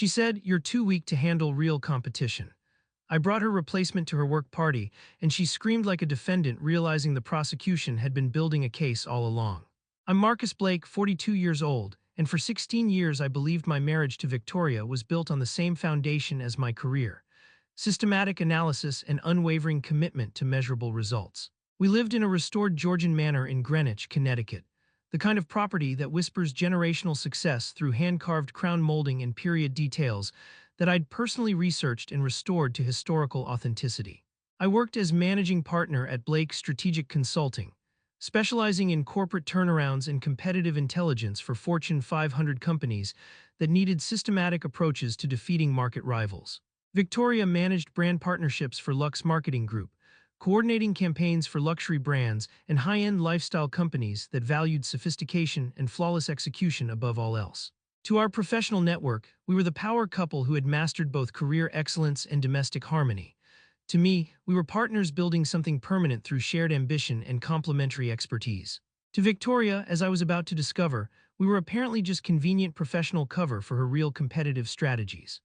She said, "You're too weak to handle real competition." I brought her replacement to her work party, and she screamed like a defendant, realizing the prosecution had been building a case all along. I'm Marcus Blake, 42 years old, and for 16 years I believed my marriage to Victoria was built on the same foundation as my career: systematic analysis and unwavering commitment to measurable results. We lived in a restored Georgian manor in Greenwich, Connecticut, the kind of property that whispers generational success through hand-carved crown molding and period details that I'd personally researched and restored to historical authenticity. I worked as managing partner at Blake Strategic Consulting, specializing in corporate turnarounds and competitive intelligence for Fortune 500 companies that needed systematic approaches to defeating market rivals. Victoria managed brand partnerships for Lux Marketing Group, coordinating campaigns for luxury brands and high-end lifestyle companies that valued sophistication and flawless execution above all else. To our professional network, we were the power couple who had mastered both career excellence and domestic harmony. To me, we were partners building something permanent through shared ambition and complementary expertise. To Victoria, as I was about to discover, we were apparently just convenient professional cover for her real competitive strategies.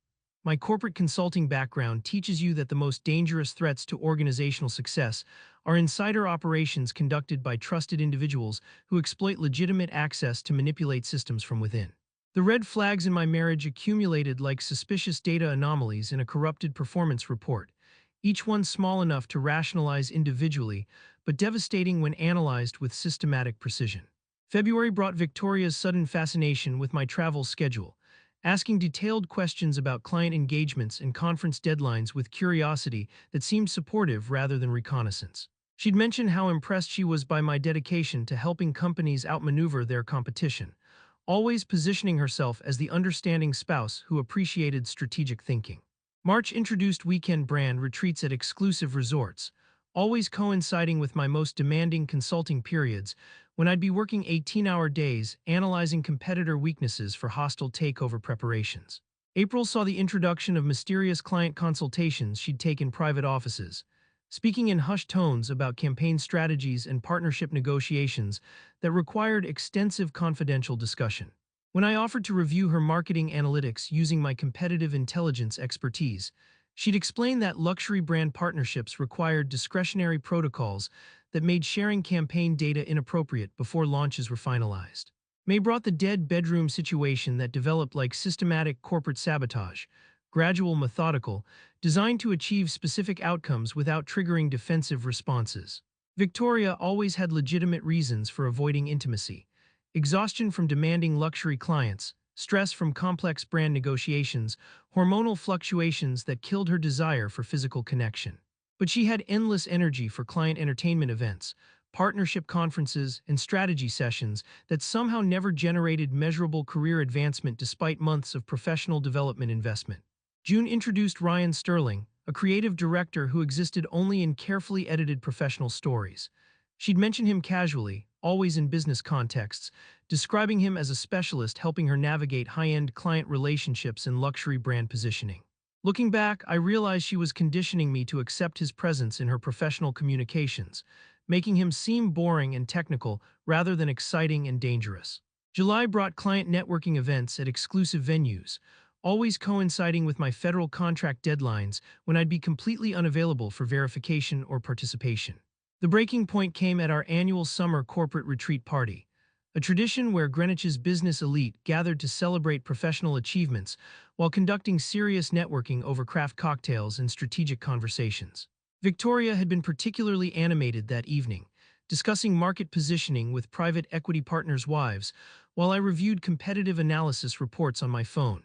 My corporate consulting background teaches you that the most dangerous threats to organizational success are insider operations conducted by trusted individuals who exploit legitimate access to manipulate systems from within. The red flags in my marriage accumulated like suspicious data anomalies in a corrupted performance report, each one small enough to rationalize individually, but devastating when analyzed with systematic precision. February brought Victoria's sudden fascination with my travel schedule, asking detailed questions about client engagements and conference deadlines with curiosity that seemed supportive rather than reconnaissance. She'd mentioned how impressed she was by my dedication to helping companies outmaneuver their competition, always positioning herself as the understanding spouse who appreciated strategic thinking. March introduced weekend brand retreats at exclusive resorts, always coinciding with my most demanding consulting periods, when I'd be working 18-hour days analyzing competitor weaknesses for hostile takeover preparations. April saw the introduction of mysterious client consultations she'd take in private offices, speaking in hushed tones about campaign strategies and partnership negotiations that required extensive confidential discussion. When I offered to review her marketing analytics using my competitive intelligence expertise, she'd explain that luxury brand partnerships required discretionary protocols that made sharing campaign data inappropriate before launches were finalized. May brought the dead bedroom situation that developed like systematic corporate sabotage, gradual, methodical, designed to achieve specific outcomes without triggering defensive responses. Victoria always had legitimate reasons for avoiding intimacy: exhaustion from demanding luxury clients, stress from complex brand negotiations, hormonal fluctuations that killed her desire for physical connection. But she had endless energy for client entertainment events, partnership conferences, and strategy sessions that somehow never generated measurable career advancement despite months of professional development investment. June introduced Ryan Sterling, a creative director who existed only in carefully edited professional stories. She'd mention him casually, always in business contexts, describing him as a specialist helping her navigate high-end client relationships and luxury brand positioning. Looking back, I realized she was conditioning me to accept his presence in her professional communications, making him seem boring and technical rather than exciting and dangerous. July brought client networking events at exclusive venues, always coinciding with my federal contract deadlines when I'd be completely unavailable for verification or participation. The breaking point came at our annual summer corporate retreat party, a tradition where Greenwich's business elite gathered to celebrate professional achievements while conducting serious networking over craft cocktails and strategic conversations. Victoria had been particularly animated that evening, discussing market positioning with private equity partners' wives, while I reviewed competitive analysis reports on my phone,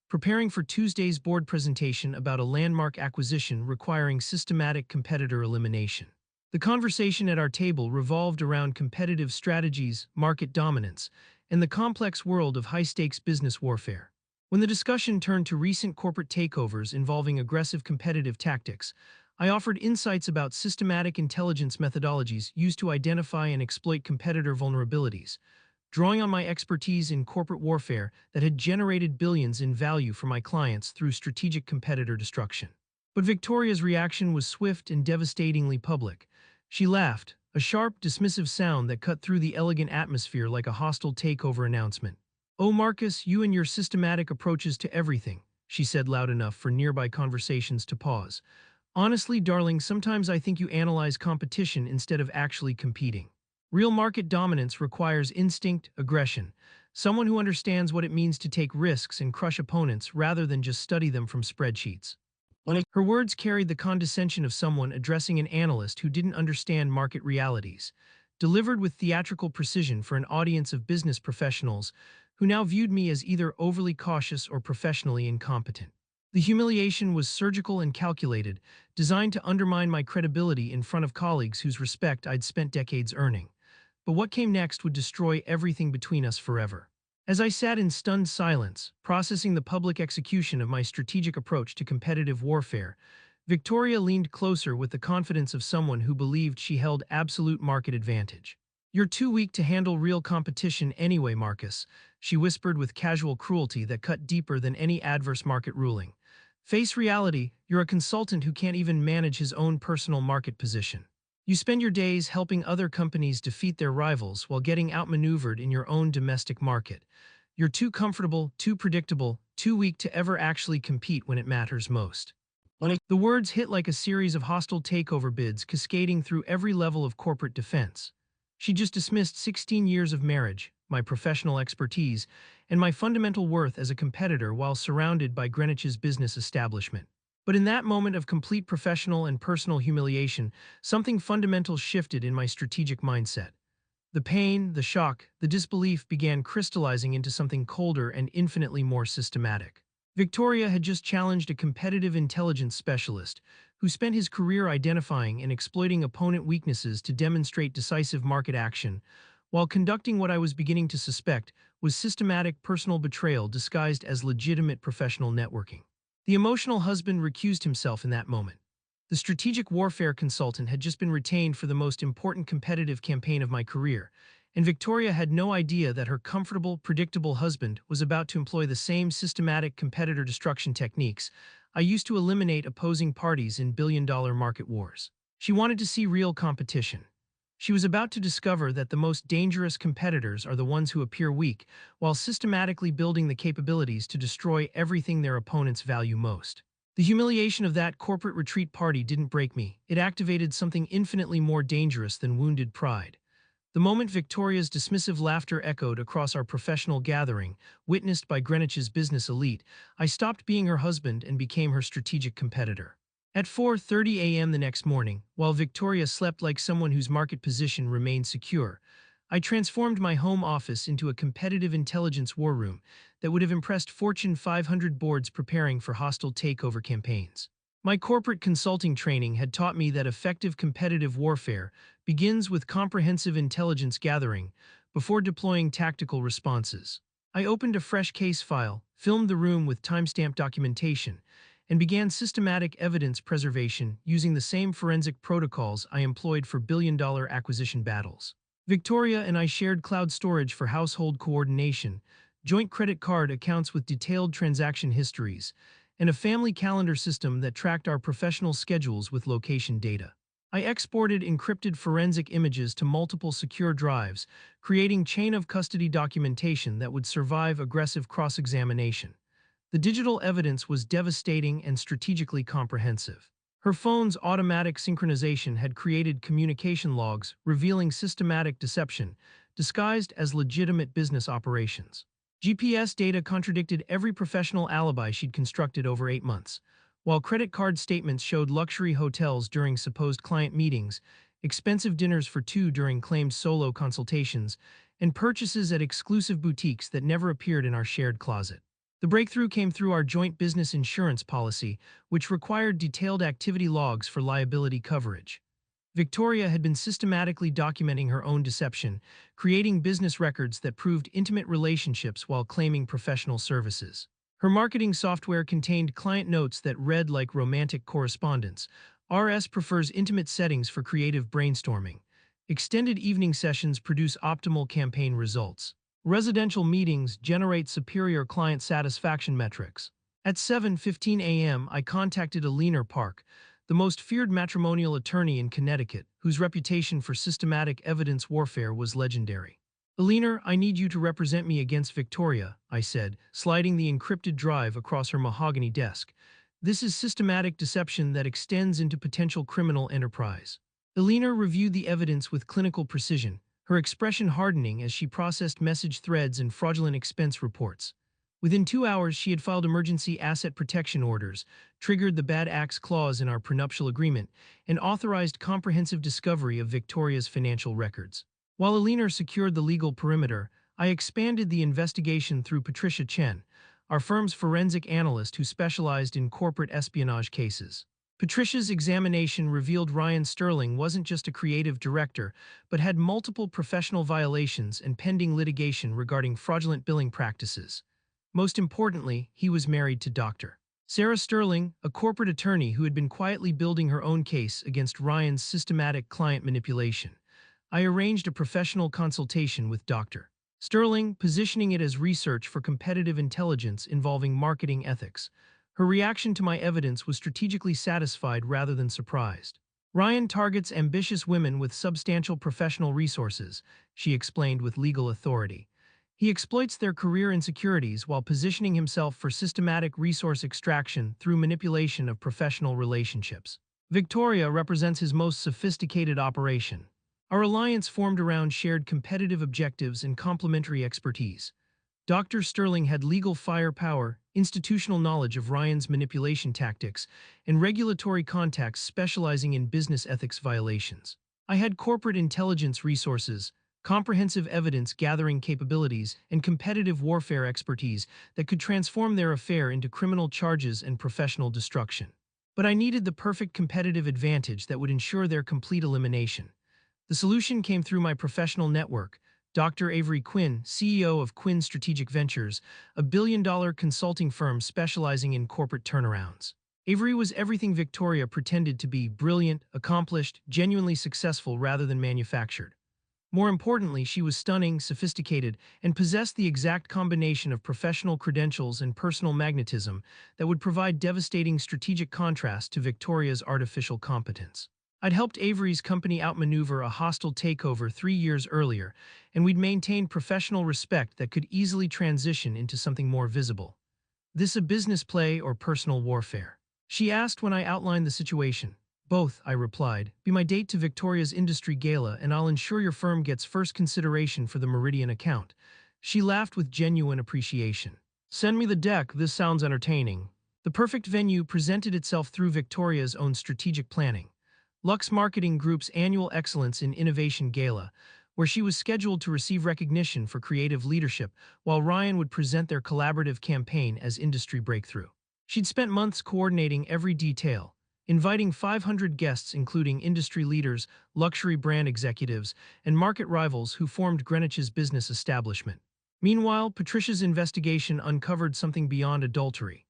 preparing for Tuesday's board presentation about a landmark acquisition requiring systematic competitor elimination. The conversation at our table revolved around competitive strategies, market dominance, and the complex world of high-stakes business warfare. When the discussion turned to recent corporate takeovers involving aggressive competitive tactics, I offered insights about systematic intelligence methodologies used to identify and exploit competitor vulnerabilities, drawing on my expertise in corporate warfare that had generated billions in value for my clients through strategic competitor destruction. But Victoria's reaction was swift and devastatingly public. She laughed, a sharp, dismissive sound that cut through the elegant atmosphere like a hostile takeover announcement. "Oh, Marcus, you and your systematic approaches to everything. she said loud enough for nearby conversations to pause. Honestly, darling, sometimes I think you analyze competition instead of actually competing. Real market dominance requires instinct, aggression, someone who understands what it means to take risks and crush opponents rather than just study them from spreadsheets. Her words carried the condescension of someone addressing an analyst who didn't understand market realities, delivered with theatrical precision for an audience of business professionals who now viewed me as either overly cautious or professionally incompetent. The humiliation was surgical and calculated, designed to undermine my credibility in front of colleagues whose respect I'd spent decades earning. But what came next would destroy everything between us forever. As I sat in stunned silence, processing the public execution of my strategic approach to competitive warfare, Victoria leaned closer with the confidence of someone who believed she held absolute market advantage. "You're too weak to handle real competition anyway, Marcus," she whispered with casual cruelty that cut deeper than any adverse market ruling. "Face reality, you're a consultant who can't even manage his own personal market position. You spend your days helping other companies defeat their rivals while getting outmaneuvered in your own domestic market. You're too comfortable, too predictable, too weak to ever actually compete when it matters most." The words hit like a series of hostile takeover bids cascading through every level of corporate defense. She just dismissed 16 years of marriage, my professional expertise, and my fundamental worth as a competitor while surrounded by Greenwich's business establishment. But in that moment of complete professional and personal humiliation, something fundamental shifted in my strategic mindset. The pain, the shock, the disbelief began crystallizing into something colder and infinitely more systematic. Victoria had just challenged a competitive intelligence specialist who spent his career identifying and exploiting opponent weaknesses to demonstrate decisive market action, while conducting what I was beginning to suspect was systematic personal betrayal disguised as legitimate professional networking. The emotional husband recused himself in that moment. The strategic warfare consultant had just been retained for the most important competitive campaign of my career, and Victoria had no idea that her comfortable, predictable husband was about to employ the same systematic competitor destruction techniques I used to eliminate opposing parties in billion-dollar market wars. She wanted to see real competition. She was about to discover that the most dangerous competitors are the ones who appear weak, while systematically building the capabilities to destroy everything their opponents value most. The humiliation of that corporate retreat party didn't break me. It activated something infinitely more dangerous than wounded pride. The moment Victoria's dismissive laughter echoed across our professional gathering, witnessed by Greenwich's business elite, I stopped being her husband and became her strategic competitor. At 4:30 a.m. the next morning, while Victoria slept like someone whose market position remained secure, I transformed my home office into a competitive intelligence war room that would have impressed Fortune 500 boards preparing for hostile takeover campaigns. My corporate consulting training had taught me that effective competitive warfare begins with comprehensive intelligence gathering before deploying tactical responses. I opened a fresh case file, filmed the room with timestamp documentation, and began systematic evidence preservation using the same forensic protocols I employed for billion-dollar acquisition battles. Victoria and I shared cloud storage for household coordination, joint credit card accounts with detailed transaction histories, and a family calendar system that tracked our professional schedules with location data. I exported encrypted forensic images to multiple secure drives, creating chain-of-custody documentation that would survive aggressive cross-examination. The digital evidence was devastating and strategically comprehensive. Her phone's automatic synchronization had created communication logs revealing systematic deception, disguised as legitimate business operations. GPS data contradicted every professional alibi she'd constructed over 8 months, while credit card statements showed luxury hotels during supposed client meetings, expensive dinners for two during claimed solo consultations, and purchases at exclusive boutiques that never appeared in our shared closet. The breakthrough came through our joint business insurance policy, which required detailed activity logs for liability coverage. Victoria had been systematically documenting her own deception, creating business records that proved intimate relationships while claiming professional services. Her marketing software contained client notes that read like romantic correspondence. RS prefers intimate settings for creative brainstorming. Extended evening sessions produce optimal campaign results. Residential meetings generate superior client satisfaction metrics. At 7:15 a.m., I contacted Alina Park, the most feared matrimonial attorney in Connecticut, whose reputation for systematic evidence warfare was legendary. Alina, I need you to represent me against Victoria, I said, sliding the encrypted drive across her mahogany desk. This is systematic deception that extends into potential criminal enterprise. Alina reviewed the evidence with clinical precision, her expression hardening as she processed message threads and fraudulent expense reports. Within 2 hours, she had filed emergency asset protection orders, triggered the bad acts clause in our prenuptial agreement, and authorized comprehensive discovery of Victoria's financial records. While Alina secured the legal perimeter, I expanded the investigation through Patricia Chen, our firm's forensic analyst who specialized in corporate espionage cases. Patricia's examination revealed Ryan Sterling wasn't just a creative director, but had multiple professional violations and pending litigation regarding fraudulent billing practices. Most importantly, he was married to Dr. Sarah Sterling, a corporate attorney who had been quietly building her own case against Ryan's systematic client manipulation. I arranged a professional consultation with Dr. Sterling, positioning it as research for competitive intelligence involving marketing ethics. Her reaction to my evidence was strategically satisfied rather than surprised. Ryan targets ambitious women with substantial professional resources, she explained with legal authority. He exploits their career insecurities while positioning himself for systematic resource extraction through manipulation of professional relationships. Victoria represents his most sophisticated operation. Our alliance formed around shared competitive objectives and complementary expertise. Dr. Sterling had legal firepower, institutional knowledge of Ryan's manipulation tactics, and regulatory contacts specializing in business ethics violations. I had corporate intelligence resources, comprehensive evidence gathering capabilities, and competitive warfare expertise that could transform their affair into criminal charges and professional destruction. But I needed the perfect competitive advantage that would ensure their complete elimination. The solution came through my professional network, Dr. Avery Quinn, CEO of Quinn Strategic Ventures, a billion-dollar consulting firm specializing in corporate turnarounds. Avery was everything Victoria pretended to be: brilliant, accomplished, genuinely successful rather than manufactured. More importantly, she was stunning, sophisticated, and possessed the exact combination of professional credentials and personal magnetism that would provide devastating strategic contrast to Victoria's artificial competence. I'd helped Avery's company outmaneuver a hostile takeover 3 years earlier, and we'd maintained professional respect that could easily transition into something more visible. This a business play or personal warfare? She asked when I outlined the situation. Both, I replied. Be my date to Victoria's industry gala and I'll ensure your firm gets first consideration for the Meridian account. She laughed with genuine appreciation. Send me the deck, this sounds entertaining. The perfect venue presented itself through Victoria's own strategic planning. Lux Marketing Group's annual Excellence in Innovation Gala, where she was scheduled to receive recognition for creative leadership, while Ryan would present their collaborative campaign as industry breakthrough. She'd spent months coordinating every detail, inviting 500 guests including industry leaders, luxury brand executives, and market rivals who formed Greenwich's business establishment. Meanwhile, Patricia's investigation uncovered something beyond adultery.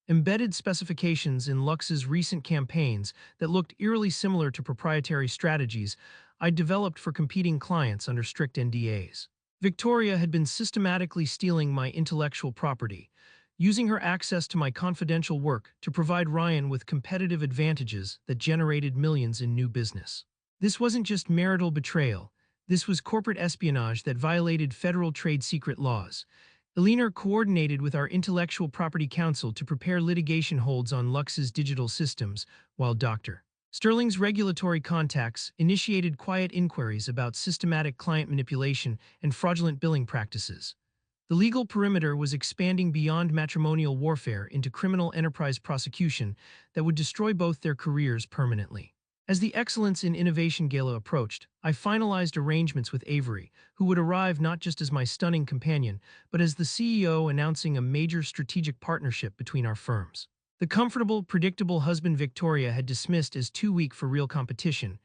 Embedded specifications in Lux's recent campaigns that looked eerily similar to proprietary strategies I'd developed for competing clients under strict NDAs. Victoria had been systematically stealing my intellectual property, using her access to my confidential work to provide Ryan with competitive advantages that generated millions in new business. This wasn't just marital betrayal, this was corporate espionage that violated federal trade secret laws. Alina coordinated with our Intellectual Property Council to prepare litigation holds on Lux's digital systems, while Dr. Sterling's regulatory contacts initiated quiet inquiries about systematic client manipulation and fraudulent billing practices. The legal perimeter was expanding beyond matrimonial warfare into criminal enterprise prosecution that would destroy both their careers permanently. As the Excellence in Innovation Gala approached, I finalized arrangements with Avery, who would arrive not just as my stunning companion, but as the CEO announcing a major strategic partnership between our firms. The comfortable, predictable husband Victoria had dismissed as too weak for real competition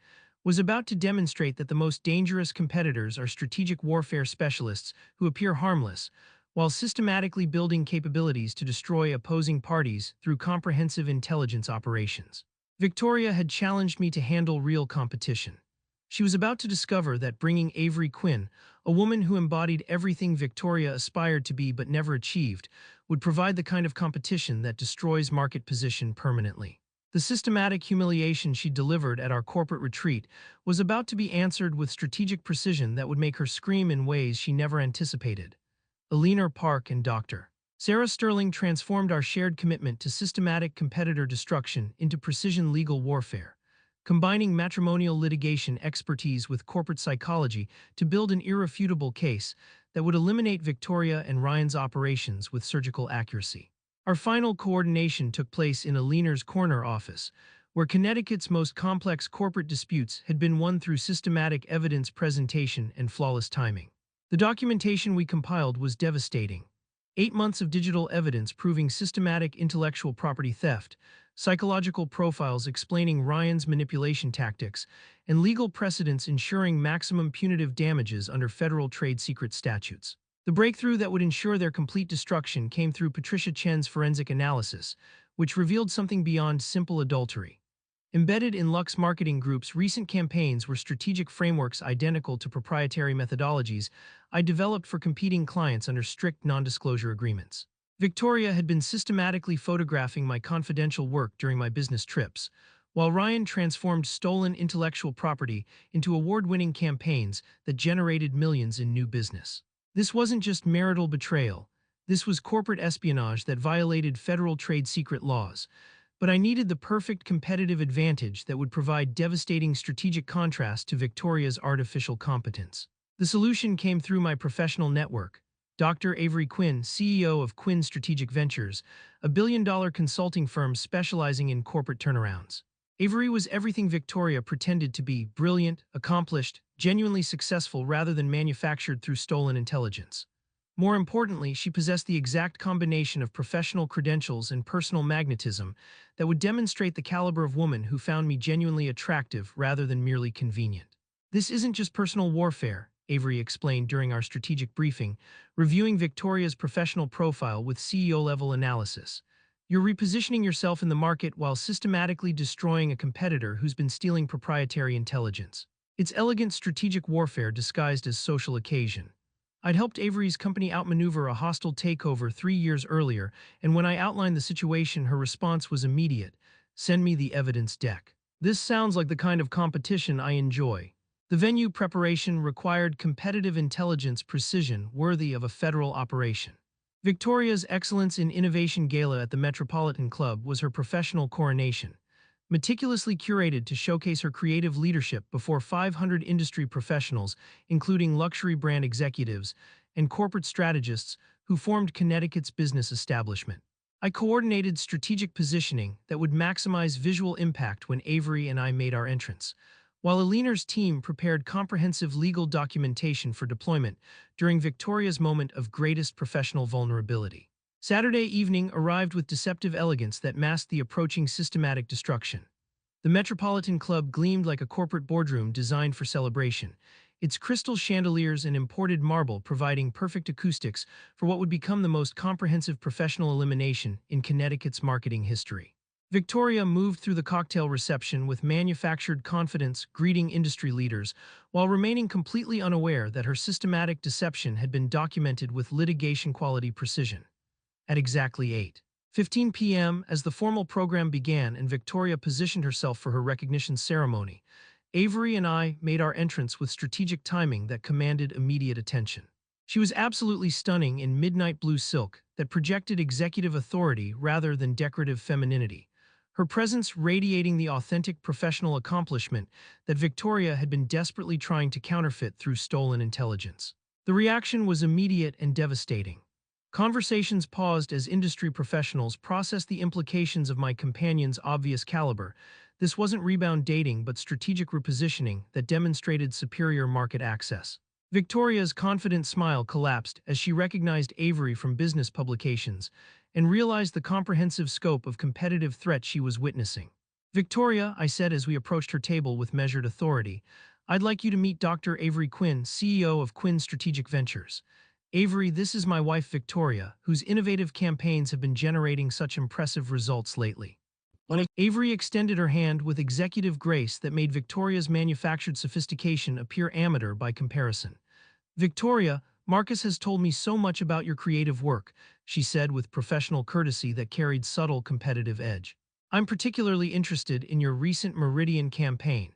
was about to demonstrate that the most dangerous competitors are strategic warfare specialists who appear harmless, while systematically building capabilities to destroy opposing parties through comprehensive intelligence operations. Victoria had challenged me to handle real competition. She was about to discover that bringing Avery Quinn, a woman who embodied everything Victoria aspired to be but never achieved, would provide the kind of competition that destroys market position permanently. The systematic humiliation she delivered at our corporate retreat was about to be answered with strategic precision that would make her scream in ways she never anticipated. Eleanor Park and Dr. Sarah Sterling transformed our shared commitment to systematic competitor destruction into precision legal warfare, combining matrimonial litigation expertise with corporate psychology to build an irrefutable case that would eliminate Victoria and Ryan's operations with surgical accuracy. Our final coordination took place in Eleanor's corner office, where Connecticut's most complex corporate disputes had been won through systematic evidence presentation and flawless timing. The documentation we compiled was devastating. 8 months of digital evidence proving systematic intellectual property theft, psychological profiles explaining Ryan's manipulation tactics, and legal precedents ensuring maximum punitive damages under federal trade secret statutes. The breakthrough that would ensure their complete destruction came through Patricia Chen's forensic analysis, which revealed something beyond simple adultery. Embedded in Lux Marketing Group's recent campaigns were strategic frameworks identical to proprietary methodologies I developed for competing clients under strict non-disclosure agreements. Victoria had been systematically photographing my confidential work during my business trips, while Ryan transformed stolen intellectual property into award-winning campaigns that generated millions in new business. This wasn't just marital betrayal. This was corporate espionage that violated federal trade secret laws. But I needed the perfect competitive advantage that would provide devastating strategic contrast to Victoria's artificial competence. The solution came through my professional network. Dr. Avery Quinn, CEO of Quinn Strategic Ventures, a billion-dollar consulting firm specializing in corporate turnarounds. Avery was everything Victoria pretended to be: brilliant, accomplished, genuinely successful rather than manufactured through stolen intelligence. More importantly, she possessed the exact combination of professional credentials and personal magnetism that would demonstrate the caliber of woman who found me genuinely attractive rather than merely convenient. This isn't just personal warfare, Avery explained during our strategic briefing, reviewing Victoria's professional profile with CEO-level analysis. You're repositioning yourself in the market while systematically destroying a competitor who's been stealing proprietary intelligence. It's elegant strategic warfare disguised as social occasion. I'd helped Avery's company outmaneuver a hostile takeover 3 years earlier, and when I outlined the situation, her response was immediate: "Send me the evidence deck." This sounds like the kind of competition I enjoy. The venue preparation required competitive intelligence precision worthy of a federal operation. Victoria's Excellence in Innovation Gala at the Metropolitan Club was her professional coronation, meticulously curated to showcase her creative leadership before 500 industry professionals, including luxury brand executives and corporate strategists who formed Connecticut's business establishment. I coordinated strategic positioning that would maximize visual impact when Avery and I made our entrance, while Eleanor's team prepared comprehensive legal documentation for deployment during Victoria's moment of greatest professional vulnerability. Saturday evening arrived with deceptive elegance that masked the approaching systematic destruction. The Metropolitan Club gleamed like a corporate boardroom designed for celebration, its crystal chandeliers and imported marble providing perfect acoustics for what would become the most comprehensive professional elimination in Connecticut's marketing history. Victoria moved through the cocktail reception with manufactured confidence, greeting industry leaders, while remaining completely unaware that her systematic deception had been documented with litigation-quality precision. At exactly 8:15 p.m., as the formal program began and Victoria positioned herself for her recognition ceremony, Avery and I made our entrance with strategic timing that commanded immediate attention. She was absolutely stunning in midnight blue silk that projected executive authority rather than decorative femininity, her presence radiating the authentic professional accomplishment that Victoria had been desperately trying to counterfeit through stolen intelligence. The reaction was immediate and devastating. Conversations paused as industry professionals processed the implications of my companion's obvious caliber. This wasn't rebound dating but strategic repositioning that demonstrated superior market access. Victoria's confident smile collapsed as she recognized Avery from business publications and realized the comprehensive scope of competitive threat she was witnessing. "Victoria," I said as we approached her table with measured authority, "I'd like you to meet Dr. Avery Quinn, CEO of Quinn Strategic Ventures. Avery, this is my wife Victoria, whose innovative campaigns have been generating such impressive results lately." Avery extended her hand with executive grace that made Victoria's manufactured sophistication appear amateur by comparison. "Victoria, Marcus has told me so much about your creative work," she said with professional courtesy that carried subtle competitive edge. I'm particularly interested in your recent Meridian campaign.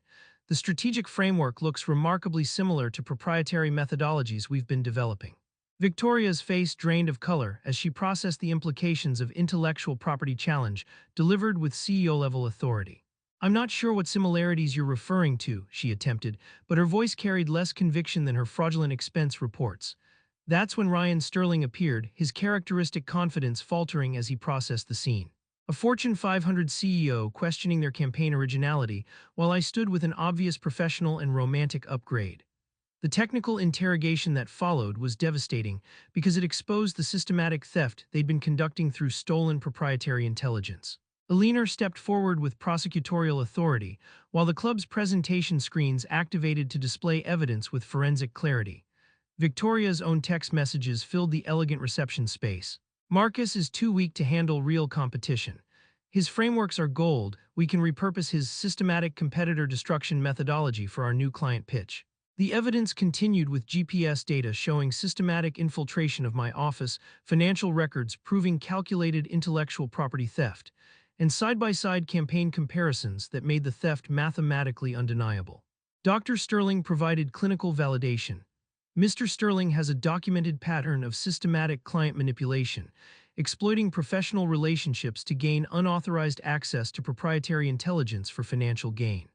The strategic framework looks remarkably similar to proprietary methodologies we've been developing. Victoria's face drained of color as she processed the implications of intellectual property challenge delivered with CEO-level authority. I'm not sure what similarities you're referring to, she attempted, but her voice carried less conviction than her fraudulent expense reports. That's when Ryan Sterling appeared, his characteristic confidence faltering as he processed the scene. A Fortune 500 CEO questioning their campaign originality, while I stood with an obvious professional and romantic upgrade. The technical interrogation that followed was devastating because it exposed the systematic theft they'd been conducting through stolen proprietary intelligence. Aliner stepped forward with prosecutorial authority, while the club's presentation screens activated to display evidence with forensic clarity. Victoria's own text messages filled the elegant reception space. Marcus is too weak to handle real competition. His frameworks are gold. We can repurpose his systematic competitor destruction methodology for our new client pitch. The evidence continued with GPS data showing systematic infiltration of my office, financial records proving calculated intellectual property theft, and side-by-side campaign comparisons that made the theft mathematically undeniable. Dr. Sterling provided clinical validation. Mr. Sterling has a documented pattern of systematic client manipulation, exploiting professional relationships to gain unauthorized access to proprietary intelligence for financial gain.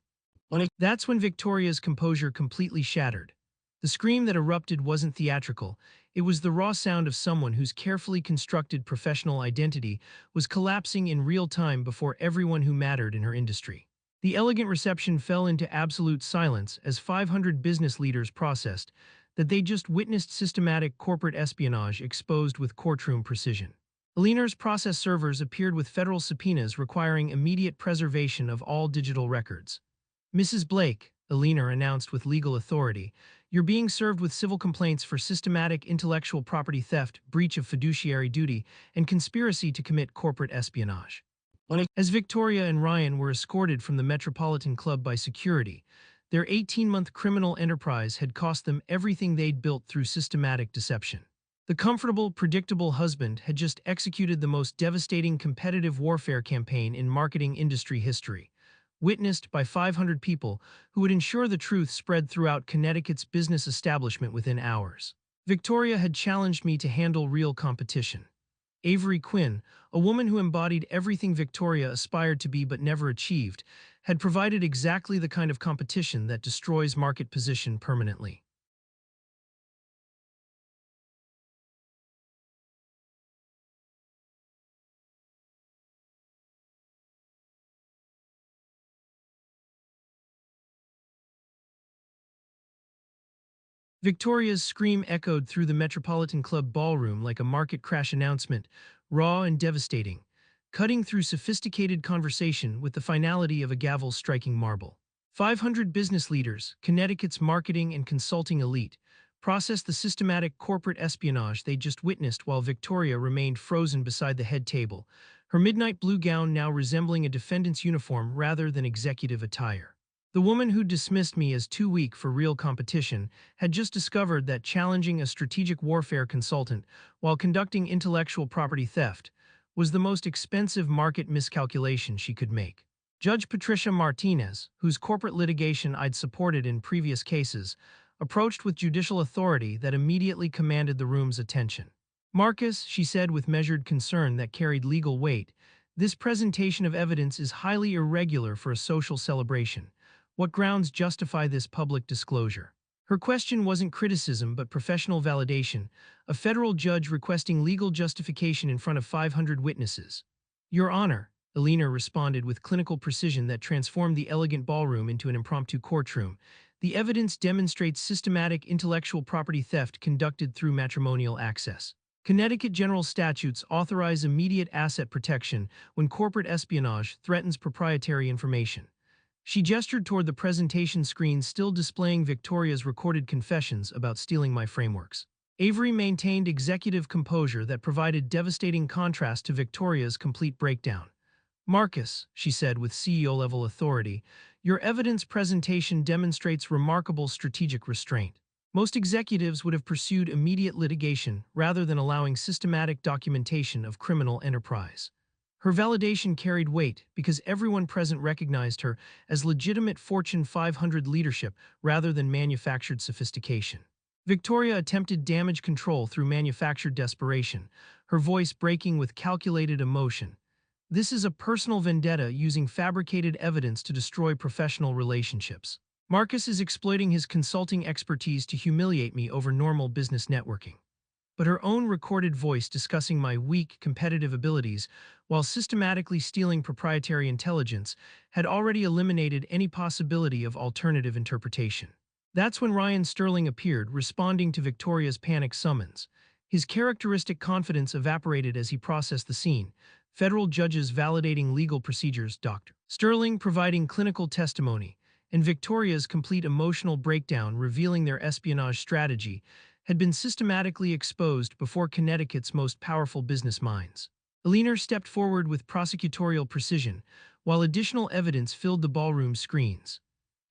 That's when Victoria's composure completely shattered. The scream that erupted wasn't theatrical, it was the raw sound of someone whose carefully constructed professional identity was collapsing in real time before everyone who mattered in her industry. The elegant reception fell into absolute silence as 500 business leaders processed that they just witnessed systematic corporate espionage exposed with courtroom precision. Aliner's process servers appeared with federal subpoenas requiring immediate preservation of all digital records. Mrs. Blake, Aliner announced with legal authority, you're being served with civil complaints for systematic intellectual property theft, breach of fiduciary duty, and conspiracy to commit corporate espionage. As Victoria and Ryan were escorted from the Metropolitan Club by security, their 18-month criminal enterprise had cost them everything they'd built through systematic deception. The comfortable, predictable husband had just executed the most devastating competitive warfare campaign in marketing industry history, witnessed by 500 people who would ensure the truth spread throughout Connecticut's business establishment within hours. Victoria had challenged me to handle real competition. Avery Quinn, a woman who embodied everything Victoria aspired to be but never achieved, had provided exactly the kind of competition that destroys market position permanently. Victoria's scream echoed through the Metropolitan Club ballroom like a market crash announcement, raw and devastating, cutting through sophisticated conversation with the finality of a gavel striking marble. 500 business leaders, Connecticut's marketing and consulting elite, processed the systematic corporate espionage they just witnessed while Victoria remained frozen beside the head table, her midnight blue gown now resembling a defendant's uniform rather than executive attire. The woman who dismissed me as too weak for real competition had just discovered that challenging a strategic warfare consultant while conducting intellectual property theft was the most expensive market miscalculation she could make. Judge Patricia Martinez, whose corporate litigation I'd supported in previous cases, approached with judicial authority that immediately commanded the room's attention. Marcus, she said with measured concern that carried legal weight, this presentation of evidence is highly irregular for a social celebration. What grounds justify this public disclosure? Her question wasn't criticism but professional validation, a federal judge requesting legal justification in front of 500 witnesses. Your Honor, Aliner responded with clinical precision that transformed the elegant ballroom into an impromptu courtroom. The evidence demonstrates systematic intellectual property theft conducted through matrimonial access. Connecticut general statutes authorize immediate asset protection when corporate espionage threatens proprietary information. She gestured toward the presentation screen still displaying Victoria's recorded confessions about stealing my frameworks. Avery maintained executive composure that provided devastating contrast to Victoria's complete breakdown. Marcus, she said with CEO-level authority, your evidence presentation demonstrates remarkable strategic restraint. Most executives would have pursued immediate litigation rather than allowing systematic documentation of criminal enterprise. Her validation carried weight because everyone present recognized her as legitimate Fortune 500 leadership rather than manufactured sophistication. Victoria attempted damage control through manufactured desperation, her voice breaking with calculated emotion. This is a personal vendetta using fabricated evidence to destroy professional relationships. Marcus is exploiting his consulting expertise to humiliate me over normal business networking. But her own recorded voice discussing my weak competitive abilities while systematically stealing proprietary intelligence had already eliminated any possibility of alternative interpretation. That's when Ryan Sterling appeared, responding to Victoria's panic summons. His characteristic confidence evaporated as he processed the scene. Federal judges validating legal procedures, Dr. Sterling providing clinical testimony, and Victoria's complete emotional breakdown revealing their espionage strategy had been systematically exposed before Connecticut's most powerful business minds. Aliner stepped forward with prosecutorial precision, while additional evidence filled the ballroom screens.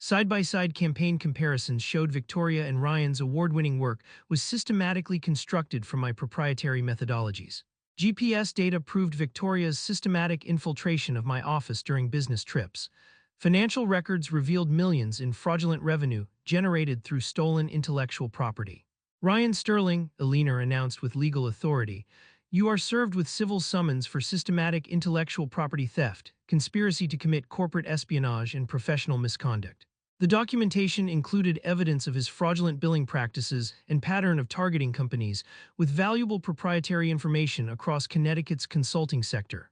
Side-by-side campaign comparisons showed Victoria and Ryan's award-winning work was systematically constructed from my proprietary methodologies. GPS data proved Victoria's systematic infiltration of my office during business trips. Financial records revealed millions in fraudulent revenue generated through stolen intellectual property. Ryan Sterling, Aliner announced with legal authority, you are served with civil summons for systematic intellectual property theft, conspiracy to commit corporate espionage, and professional misconduct. The documentation included evidence of his fraudulent billing practices and pattern of targeting companies with valuable proprietary information across Connecticut's consulting sector.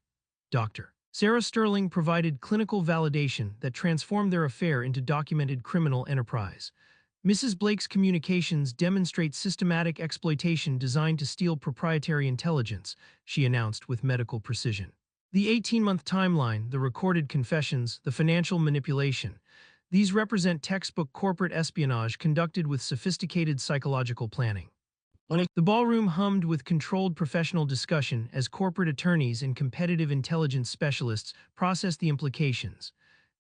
Dr. Sarah Sterling provided clinical validation that transformed their affair into documented criminal enterprise. Mrs. Blake's communications demonstrate systematic exploitation designed to steal proprietary intelligence, she announced with medical precision. The 18-month timeline, the recorded confessions, the financial manipulation, these represent textbook corporate espionage conducted with sophisticated psychological planning. The ballroom hummed with controlled professional discussion as corporate attorneys and competitive intelligence specialists processed the implications.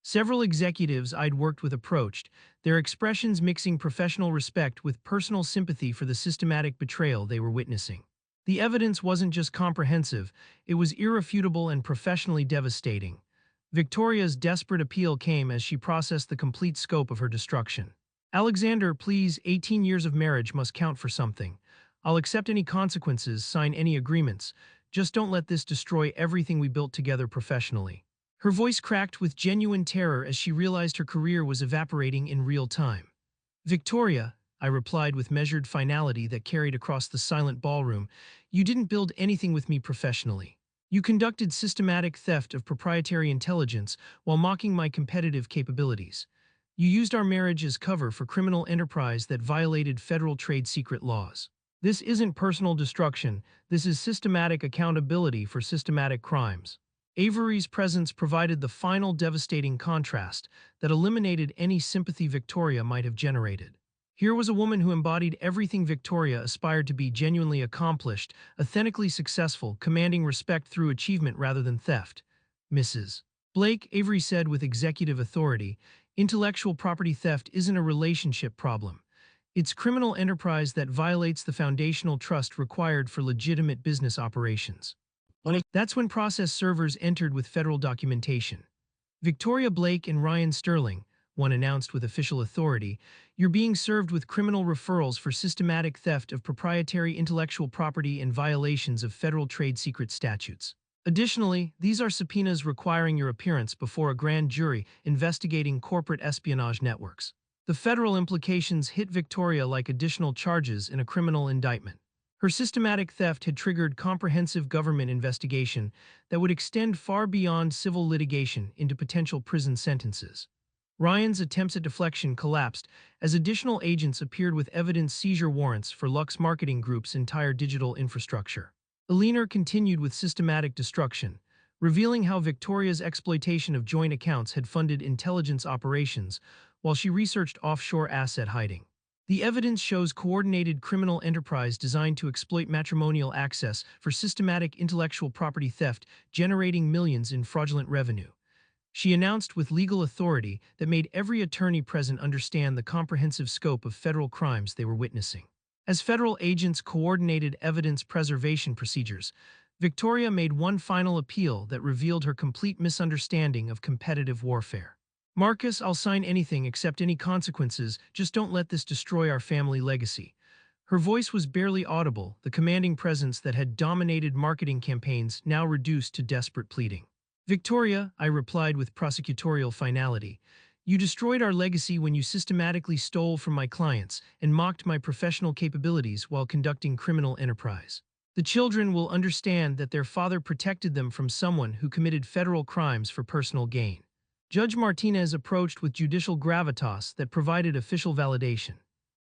Several executives I'd worked with approached, their expressions mixing professional respect with personal sympathy for the systematic betrayal they were witnessing. The evidence wasn't just comprehensive, it was irrefutable and professionally devastating. Victoria's desperate appeal came as she processed the complete scope of her destruction. Alexander, please, 18 years of marriage must count for something. I'll accept any consequences, sign any agreements. Just don't let this destroy everything we built together professionally. Her voice cracked with genuine terror as she realized her career was evaporating in real time. Victoria, I replied with measured finality that carried across the silent ballroom, you didn't build anything with me professionally. You conducted systematic theft of proprietary intelligence while mocking my competitive capabilities. You used our marriage as cover for criminal enterprise that violated federal trade secret laws. This isn't personal destruction, this is systematic accountability for systematic crimes. Avery's presence provided the final devastating contrast that eliminated any sympathy Victoria might have generated. Here was a woman who embodied everything Victoria aspired to be: genuinely accomplished, authentically successful, commanding respect through achievement rather than theft. Mrs. Blake, Avery said with executive authority, intellectual property theft isn't a relationship problem. It's criminal enterprise that violates the foundational trust required for legitimate business operations. That's when process servers entered with federal documentation. Victoria Blake and Ryan Sterling, one announced with official authority, you're being served with criminal referrals for systematic theft of proprietary intellectual property and violations of federal trade secret statutes. Additionally, these are subpoenas requiring your appearance before a grand jury investigating corporate espionage networks. The federal implications hit Victoria like additional charges in a criminal indictment. Her systematic theft had triggered comprehensive government investigation that would extend far beyond civil litigation into potential prison sentences. Ryan's attempts at deflection collapsed as additional agents appeared with evidence seizure warrants for Lux Marketing Group's entire digital infrastructure. Aliner continued with systematic destruction, revealing how Victoria's exploitation of joint accounts had funded intelligence operations while she researched offshore asset hiding. The evidence shows coordinated criminal enterprise designed to exploit matrimonial access for systematic intellectual property theft, generating millions in fraudulent revenue. She announced with legal authority that made every attorney present understand the comprehensive scope of federal crimes they were witnessing. As federal agents coordinated evidence preservation procedures, Victoria made one final appeal that revealed her complete misunderstanding of competitive warfare. Marcus, I'll sign anything except any consequences, just don't let this destroy our family legacy. Her voice was barely audible, the commanding presence that had dominated marketing campaigns now reduced to desperate pleading. Victoria, I replied with prosecutorial finality, you destroyed our legacy when you systematically stole from my clients and mocked my professional capabilities while conducting criminal enterprise. The children will understand that their father protected them from someone who committed federal crimes for personal gain. Judge Martinez approached with judicial gravitas that provided official validation.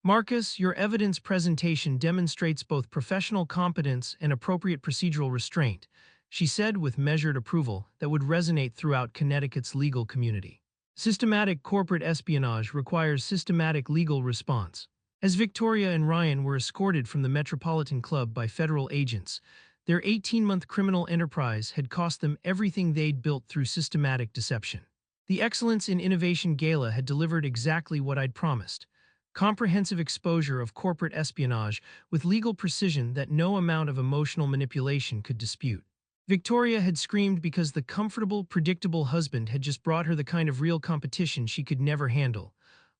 Marcus, your evidence presentation demonstrates both professional competence and appropriate procedural restraint, she said with measured approval that would resonate throughout Connecticut's legal community. Systematic corporate espionage requires systematic legal response. As Victoria and Ryan were escorted from the Metropolitan Club by federal agents, their 18-month criminal enterprise had cost them everything they'd built through systematic deception. The Excellence in Innovation Gala had delivered exactly what I'd promised: comprehensive exposure of corporate espionage with legal precision that no amount of emotional manipulation could dispute. Victoria had screamed because the comfortable, predictable husband had just brought her the kind of real competition she could never handle.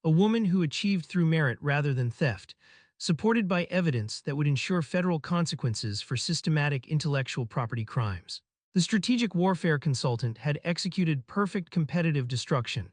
A woman who achieved through merit rather than theft, supported by evidence that would ensure federal consequences for systematic intellectual property crimes. The strategic warfare consultant had executed perfect competitive destruction,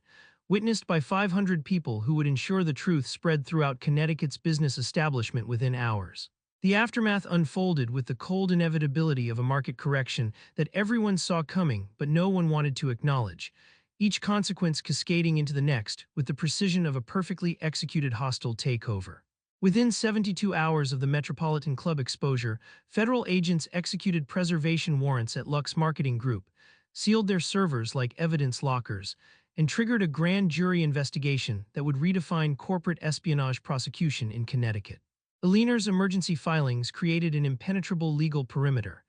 witnessed by 500 people who would ensure the truth spread throughout Connecticut's business establishment within hours. The aftermath unfolded with the cold inevitability of a market correction that everyone saw coming but no one wanted to acknowledge, each consequence cascading into the next with the precision of a perfectly executed hostile takeover. Within 72 hours of the Metropolitan Club exposure, federal agents executed preservation warrants at Lux Marketing Group, sealed their servers like evidence lockers, and triggered a grand jury investigation that would redefine corporate espionage prosecution in Connecticut. Aliner's emergency filings created an impenetrable legal perimeter: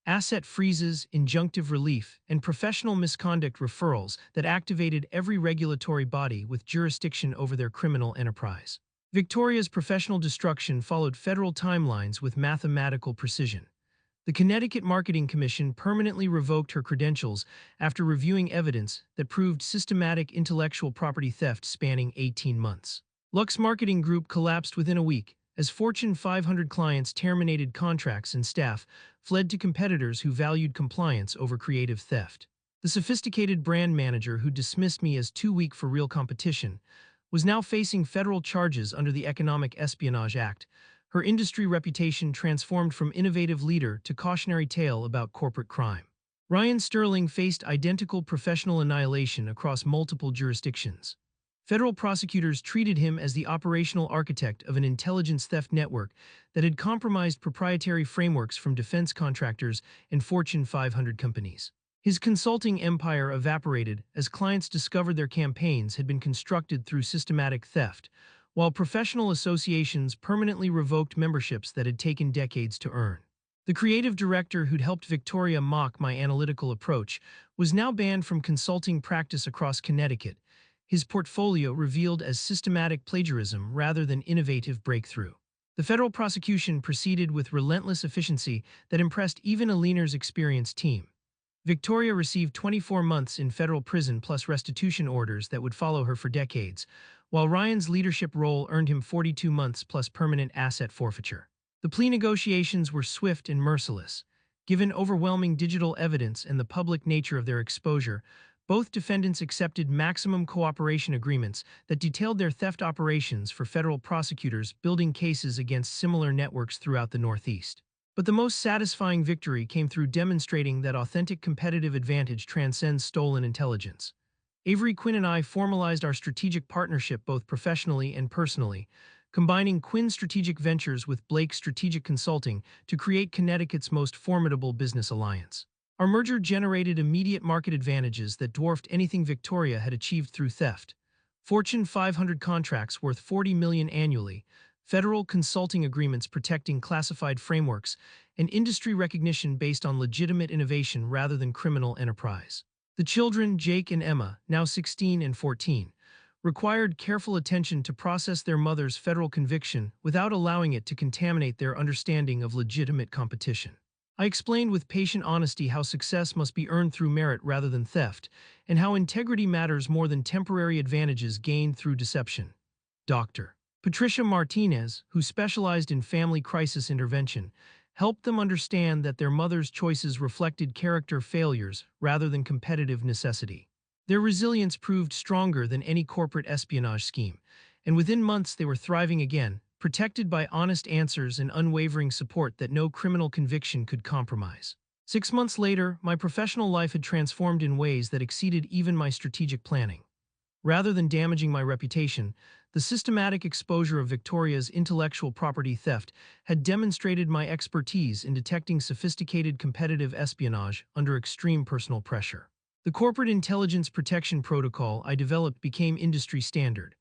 asset freezes, injunctive relief, and professional misconduct referrals that activated every regulatory body with jurisdiction over their criminal enterprise. Victoria's professional destruction followed federal timelines with mathematical precision. The Connecticut Marketing Commission permanently revoked her credentials after reviewing evidence that proved systematic intellectual property theft spanning 18 months. Lux Marketing Group collapsed within a week, as Fortune 500 clients terminated contracts and staff fled to competitors who valued compliance over creative theft. The sophisticated brand manager who dismissed me as too weak for real competition was now facing federal charges under the Economic Espionage Act, her industry reputation transformed from innovative leader to cautionary tale about corporate crime. Ryan Sterling faced identical professional annihilation across multiple jurisdictions. Federal prosecutors treated him as the operational architect of an intelligence theft network that had compromised proprietary frameworks from defense contractors and Fortune 500 companies. His consulting empire evaporated as clients discovered their campaigns had been constructed through systematic theft, while professional associations permanently revoked memberships that had taken decades to earn. The creative director who'd helped Victoria mock my analytical approach was now banned from consulting practice across Connecticut, his portfolio revealed as systematic plagiarism rather than innovative breakthrough. The federal prosecution proceeded with relentless efficiency that impressed even Aliner's experienced team. Victoria received 24 months in federal prison plus restitution orders that would follow her for decades, while Ryan's leadership role earned him 42 months plus permanent asset forfeiture. The plea negotiations were swift and merciless. Given overwhelming digital evidence and the public nature of their exposure, both defendants accepted maximum cooperation agreements that detailed their theft operations for federal prosecutors building cases against similar networks throughout the Northeast. But the most satisfying victory came through demonstrating that authentic competitive advantage transcends stolen intelligence. Avery Quinn and I formalized our strategic partnership both professionally and personally, combining Quinn Strategic Ventures with Blake Strategic Consulting to create Connecticut's most formidable business alliance. Our merger generated immediate market advantages that dwarfed anything Victoria had achieved through theft: Fortune 500 contracts worth $40 million annually, federal consulting agreements protecting classified frameworks, and industry recognition based on legitimate innovation rather than criminal enterprise. The children, Jake and Emma, now 16 and 14, required careful attention to process their mother's federal conviction without allowing it to contaminate their understanding of legitimate competition. I explained with patient honesty how success must be earned through merit rather than theft, and how integrity matters more than temporary advantages gained through deception. Dr. Patricia Martinez, who specialized in family crisis intervention, helped them understand that their mother's choices reflected character failures rather than competitive necessity. Their resilience proved stronger than any corporate espionage scheme, and within months they were thriving again, protected by honest answers and unwavering support that no criminal conviction could compromise. 6 months later, my professional life had transformed in ways that exceeded even my strategic planning. Rather than damaging my reputation, the systematic exposure of Victoria's intellectual property theft had demonstrated my expertise in detecting sophisticated competitive espionage under extreme personal pressure. The corporate intelligence protection protocol I developed became industry standard,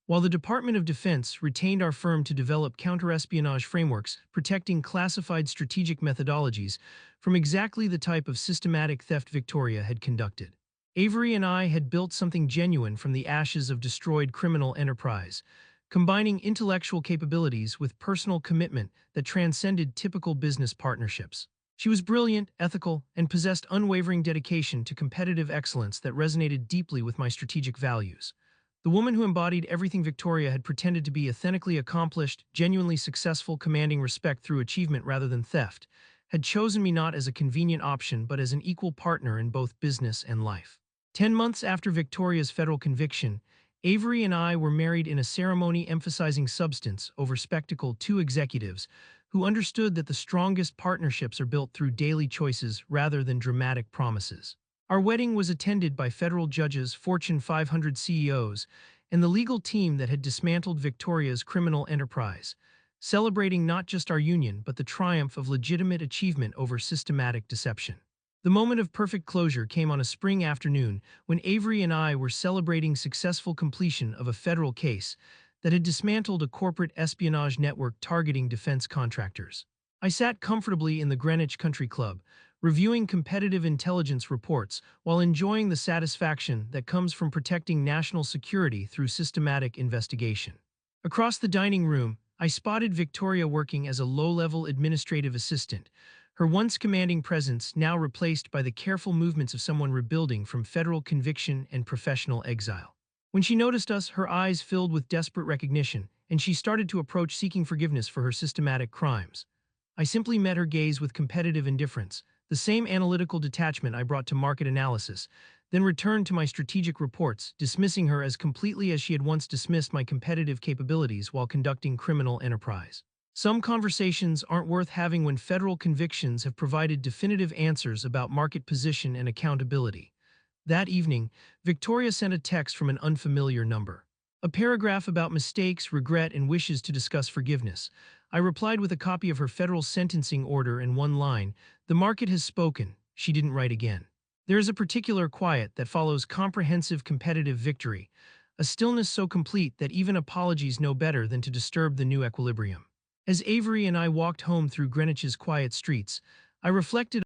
while the Department of Defense retained our firm to develop counter-espionage frameworks protecting classified strategic methodologies from exactly the type of systematic theft Victoria had conducted. Avery and I had built something genuine from the ashes of destroyed criminal enterprise, combining intellectual capabilities with personal commitment that transcended typical business partnerships. She was brilliant, ethical, and possessed unwavering dedication to competitive excellence that resonated deeply with my strategic values. The woman who embodied everything Victoria had pretended to be: authentically accomplished, genuinely successful, commanding respect through achievement rather than theft, had chosen me not as a convenient option but as an equal partner in both business and life. 10 months after Victoria's federal conviction, Avery and I were married in a ceremony emphasizing substance over spectacle, two executives who understood that the strongest partnerships are built through daily choices rather than dramatic promises. Our wedding was attended by federal judges, Fortune 500 CEOs, and the legal team that had dismantled Victoria's criminal enterprise, celebrating not just our union but the triumph of legitimate achievement over systematic deception. The moment of perfect closure came on a spring afternoon when Avery and I were celebrating successful completion of a federal case that had dismantled a corporate espionage network targeting defense contractors. I sat comfortably in the Greenwich Country Club, reviewing competitive intelligence reports while enjoying the satisfaction that comes from protecting national security through systematic investigation. Across the dining room, I spotted Victoria working as a low-level administrative assistant, her once commanding presence now replaced by the careful movements of someone rebuilding from federal conviction and professional exile. When she noticed us, her eyes filled with desperate recognition, and she started to approach seeking forgiveness for her systematic crimes. I simply met her gaze with competitive indifference, the same analytical detachment I brought to market analysis, then returned to my strategic reports, dismissing her as completely as she had once dismissed my competitive capabilities while conducting criminal enterprise. Some conversations aren't worth having when federal convictions have provided definitive answers about market position and accountability. That evening, Victoria sent a text from an unfamiliar number. A paragraph about mistakes, regret, and wishes to discuss forgiveness. I replied with a copy of her federal sentencing order and one line: "The market has spoken." She didn't write again. There is a particular quiet that follows comprehensive competitive victory, a stillness so complete that even apologies know better than to disturb the new equilibrium. As Avery and I walked home through Greenwich's quiet streets, I reflected